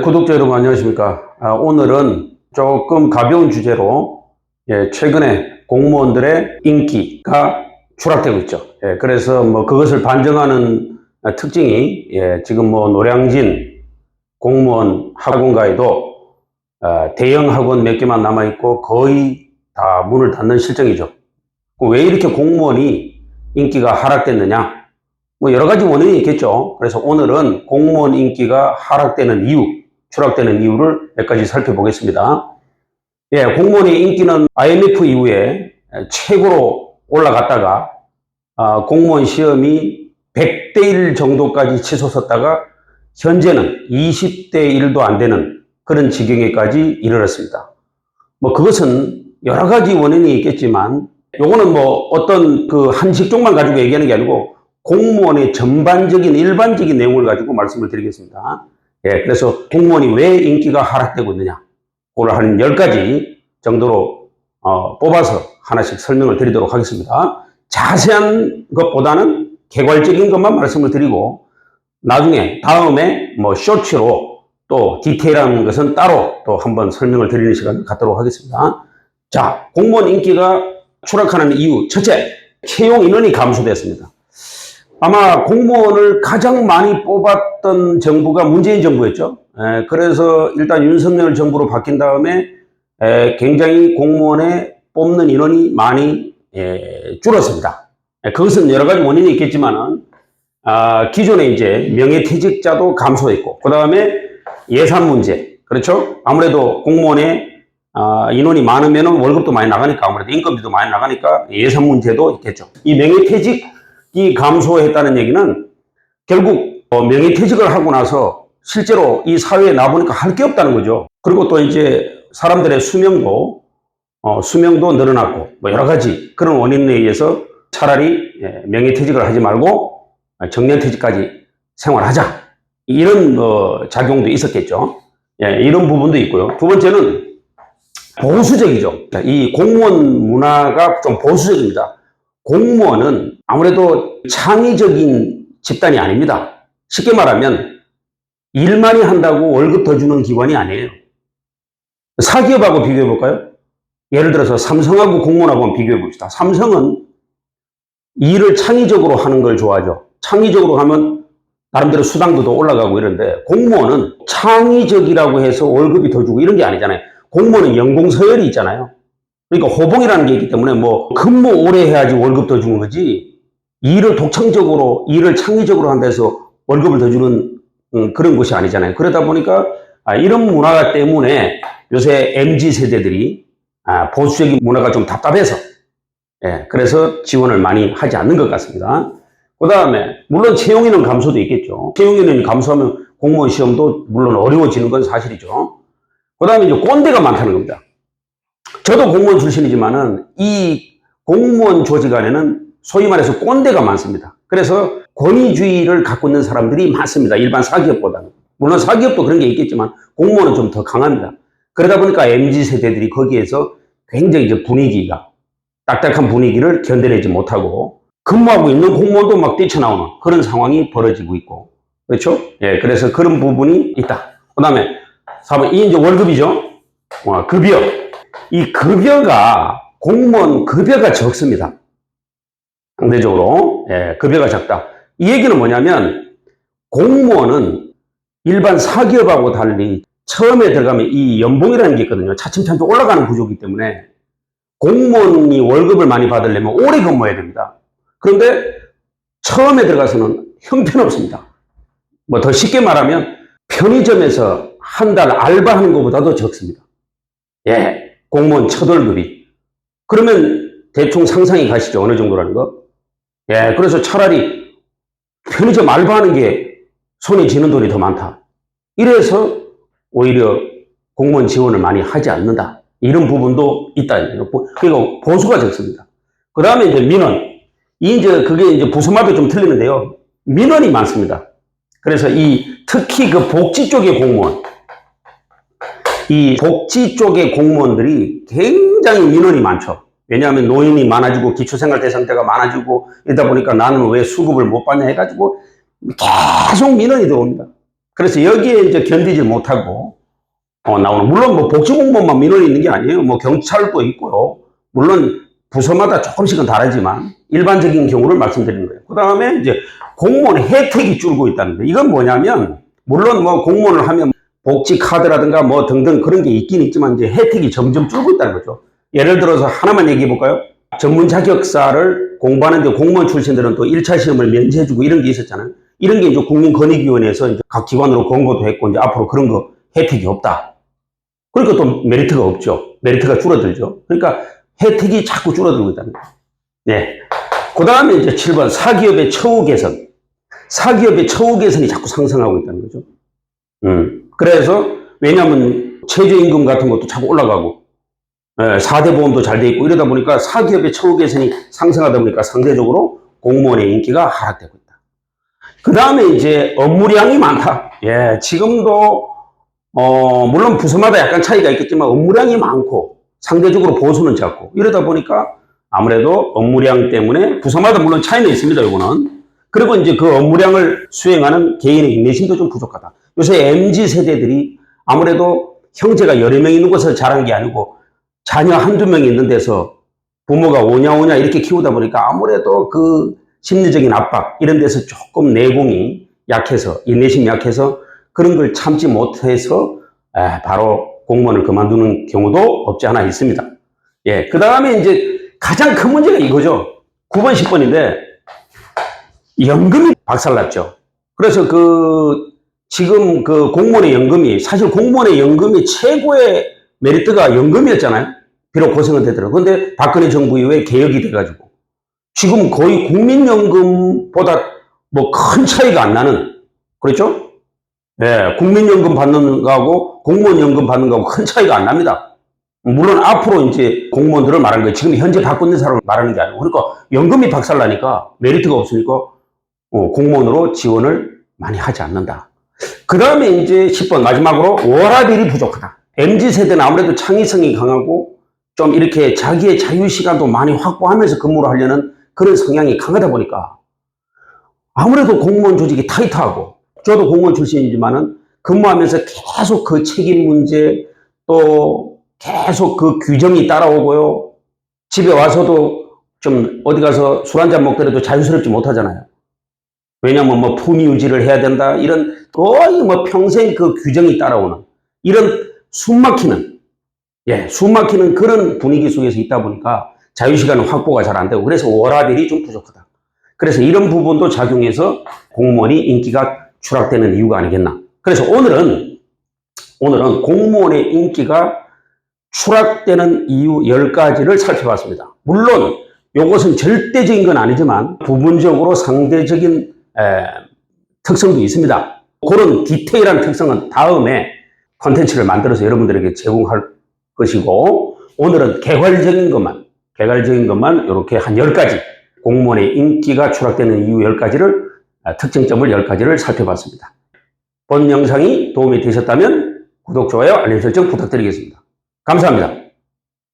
구독자 여러분 안녕하십니까. 오늘은 조금 가벼운 주제로 최근에 공무원들의 인기가 추락되고 있죠. 그래서 그것을 반증하는 특징이 지금 노량진 공무원 학원가에도 대형 학원 몇 개만 남아있고 거의 다 문을 닫는 실정이죠. 왜 이렇게 공무원이 인기가 하락됐느냐? 여러 가지 원인이 있겠죠. 그래서 오늘은 공무원 인기가 하락되는 이유, 추락되는 이유를 몇 가지 살펴보겠습니다. 공무원의 인기는 IMF 이후에 최고로 올라갔다가 공무원 시험이 100대 1 정도까지 치솟았다가 현재는 20대 1도 안 되는 그런 지경에까지 이르렀습니다. 그것은 여러 가지 원인이 있겠지만 요거는 어떤 한 직종만 가지고 얘기하는 게 아니고 공무원의 전반적인 일반적인 내용을 가지고 말씀을 드리겠습니다. 그래서 공무원이 왜 인기가 하락되고 있느냐, 그걸 한 10가지 정도로 뽑아서 하나씩 설명을 드리도록 하겠습니다. 자세한 것보다는 개괄적인 것만 말씀을 드리고 나중에 다음에 쇼츠로 또 디테일한 것은 따로 또 한번 설명을 드리는 시간을 갖도록 하겠습니다. 자, 공무원 인기가 추락하는 이유 첫째, 채용 인원이 감소됐습니다. 아마 공무원을 가장 많이 뽑았던 정부가 문재인 정부였죠. 그래서 일단 윤석열 정부로 바뀐 다음에 굉장히 공무원에 뽑는 인원이 많이 줄었습니다. 그것은 여러 가지 원인이 있겠지만은 기존에 이제 명예퇴직자도 감소했고, 그 다음에 예산 문제, 그렇죠? 아무래도 공무원의 인원이 많으면 월급도 많이 나가니까, 아무래도 인건비도 많이 나가니까 예산 문제도 있겠죠. 이 명예퇴직이 감소했다는 얘기는 결국 명예퇴직을 하고 나서 실제로 이 사회에 나보니까 할 게 없다는 거죠. 그리고 또 이제 사람들의 수명도 늘어났고 여러 가지 그런 원인에 의해서 차라리 명예퇴직을 하지 말고 정년퇴직까지 생활하자, 이런 작용도 있었겠죠. 이런 부분도 있고요. 두 번째는 보수적이죠. 이 공무원 문화가 좀 보수적입니다. 공무원은 아무래도 창의적인 집단이 아닙니다. 쉽게 말하면 일 많이 한다고 월급 더 주는 기관이 아니에요. 사기업하고 비교해 볼까요? 예를 들어서 삼성하고 공무원하고 한번 비교해 봅시다. 삼성은 일을 창의적으로 하는 걸 좋아하죠. 창의적으로 하면 나름대로 수당도 더 올라가고 이런데, 공무원은 창의적이라고 해서 월급이 더 주고 이런 게 아니잖아요. 공무원은 연공 서열이 있잖아요. 그러니까 호봉이라는 게 있기 때문에 근무 오래 해야지 월급 더 주는 거지, 일을 독창적으로, 일을 창의적으로 한다 해서 월급을 더 주는 그런 것이 아니잖아요. 그러다 보니까 이런 문화 때문에 요새 MZ 세대들이 보수적인 문화가 좀 답답해서 그래서 지원을 많이 하지 않는 것 같습니다. 그 다음에 물론 채용인원 감소도 있겠죠. 채용인원이 감소하면 공무원 시험도 물론 어려워지는 건 사실이죠. 그 다음에 이제 꼰대가 많다는 겁니다. 저도 공무원 출신이지만은 이 공무원 조직 안에는 소위 말해서 꼰대가 많습니다. 그래서 권위주의를 갖고 있는 사람들이 많습니다. 일반 사기업보다는. 물론 사기업도 그런 게 있겠지만 공무원은 좀 더 강합니다. 그러다 보니까 MZ 세대들이 거기에서 굉장히 이제 분위기가, 딱딱한 분위기를 견뎌내지 못하고 근무하고 있는 공무원도 막 뛰쳐나오는 그런 상황이 벌어지고 있고, 그렇죠? 그래서 그런 부분이 있다. 그 다음에 4번, 이 이제 월급이죠. 급여. 이 급여가, 공무원 급여가 적습니다. 상대적으로. 급여가 적다. 이 얘기는 뭐냐면, 공무원은 일반 사기업하고 달리 처음에 들어가면 이 연봉이라는 게 있거든요. 차츰차츰 올라가는 구조이기 때문에 공무원이 월급을 많이 받으려면 오래 근무해야 됩니다. 그런데 처음에 들어가서는 형편없습니다. 더 쉽게 말하면 편의점에서 한 달 알바하는 것보다도 적습니다. 공무원 첫 월급이. 그러면 대충 상상이 가시죠, 어느 정도라는 거. 그래서 차라리 편의점 알바하는 게 손에 쥐는 돈이 더 많다. 이래서 오히려 공무원 지원을 많이 하지 않는다. 이런 부분도 있다. 그리고 보수가 적습니다. 그 다음에 이제 민원. 그게 이제 부서마다 좀 틀리는데요. 민원이 많습니다. 그래서 특히 그 복지 쪽의 공무원. 이 복지 쪽의 공무원들이 굉장히 민원이 많죠. 왜냐하면 노인이 많아지고 기초생활대상자가 많아지고 이러다 보니까 나는 왜 수급을 못 받냐 해가지고 계속 민원이 들어옵니다. 그래서 여기에 이제 견디질 못하고 나오는, 물론 뭐 복지공무원만 민원이 있는 게 아니에요. 뭐 경찰도 있고요. 물론 부서마다 조금씩은 다르지만 일반적인 경우를 말씀드리는 거예요. 그 다음에 이제 공무원 혜택이 줄고 있다는 거예요. 이건 뭐냐면, 물론 뭐 공무원을 하면 복지 카드라든가 뭐 등등 그런 게 있긴 있지만 이제 혜택이 점점 줄고 있다는 거죠. 예를 들어서 하나만 얘기해 볼까요? 전문 자격사를 공부하는데 공무원 출신들은 또 1차 시험을 면제해주고 이런 게 있었잖아요. 이런 게 이제 국민권익위원회에서 이제 각 기관으로 권고도 했고, 이제 앞으로 그런 거 혜택이 없다. 그러니까 또 메리트가 없죠. 메리트가 줄어들죠. 그러니까 혜택이 자꾸 줄어들고 있다는 거예요. 네. 그 다음에 이제 7번, 사기업의 처우 개선. 사기업의 처우 개선이 자꾸 상승하고 있다는 거죠. 그래서, 왜냐하면 최저임금 같은 것도 자꾸 올라가고, 4대 보험도 잘 돼 있고, 이러다 보니까 사기업의 처우 개선이 상승하다 보니까 상대적으로 공무원의 인기가 하락되고 있다. 그 다음에 이제 업무량이 많다. 예, 지금도, 물론 부서마다 약간 차이가 있겠지만 업무량이 많고, 상대적으로 보수는 작고, 이러다 보니까 아무래도 업무량 때문에 부서마다 물론 차이는 있습니다, 요거는. 그리고 이제 그 업무량을 수행하는 개인의 인내심도 좀 부족하다. 요새 MZ 세대들이 아무래도 형제가 여러 명 있는 곳에서 자란 게 아니고 자녀 한두 명 있는 데서 부모가 오냐오냐 이렇게 키우다 보니까 아무래도 그 심리적인 압박 이런 데서 조금 내공이 약해서, 인내심이 약해서 그런 걸 참지 못해서 바로 공무원을 그만두는 경우도 없지 않아 있습니다. 예, 그 다음에 이제 가장 큰 문제가 이거죠. 9번, 10번인데 연금이 박살났죠. 그래서 지금 공무원의 연금이, 사실 공무원의 연금이 최고의 메리트가 연금이었잖아요. 비록 고생은 되더라고요. 근데 박근혜 정부 이후에 개혁이 돼가지고 지금 거의 국민연금보다 뭐 큰 차이가 안 나는, 그렇죠? 예, 국민연금 받는 거하고 공무원연금 받는 거하고 큰 차이가 안 납니다. 물론 앞으로 이제 공무원들을 말하는 거예요. 지금 현재 받고 있는 사람을 말하는 게 아니고. 그러니까 연금이 박살나니까 메리트가 없으니까 공무원으로 지원을 많이 하지 않는다. 그 다음에 이제 10번 마지막으로 워라밸이 부족하다. MZ세대는 아무래도 창의성이 강하고 좀 이렇게 자기의 자유시간도 많이 확보하면서 근무를 하려는 그런 성향이 강하다 보니까 아무래도 공무원 조직이 타이트하고, 저도 공무원 출신이지만은 근무하면서 계속 그 책임 문제, 또 계속 그 규정이 따라오고요. 집에 와서도 좀 어디 가서 술 한잔 먹더라도 자유스럽지 못하잖아요. 왜냐면 뭐 품위 유지를 해야 된다, 이런 거의 뭐 평생 그 규정이 따라오는 이런 숨막히는 그런 분위기 속에서 있다 보니까 자유시간 확보가 잘 안 되고, 그래서 워라밸이 좀 부족하다. 그래서 이런 부분도 작용해서 공무원이 인기가 추락되는 이유가 아니겠나. 그래서 오늘은 공무원의 인기가 추락되는 이유 10가지를 살펴봤습니다. 물론 이것은 절대적인 건 아니지만 부분적으로 상대적인 특성도 있습니다. 그런 디테일한 특성은 다음에 콘텐츠를 만들어서 여러분들에게 제공할 것이고, 오늘은 개괄적인 것만 이렇게 한 10가지, 공무원의 인기가 추락되는 이유 10가지를, 특징점을 10가지를 살펴봤습니다. 본 영상이 도움이 되셨다면 구독, 좋아요, 알림 설정 부탁드리겠습니다. 감사합니다.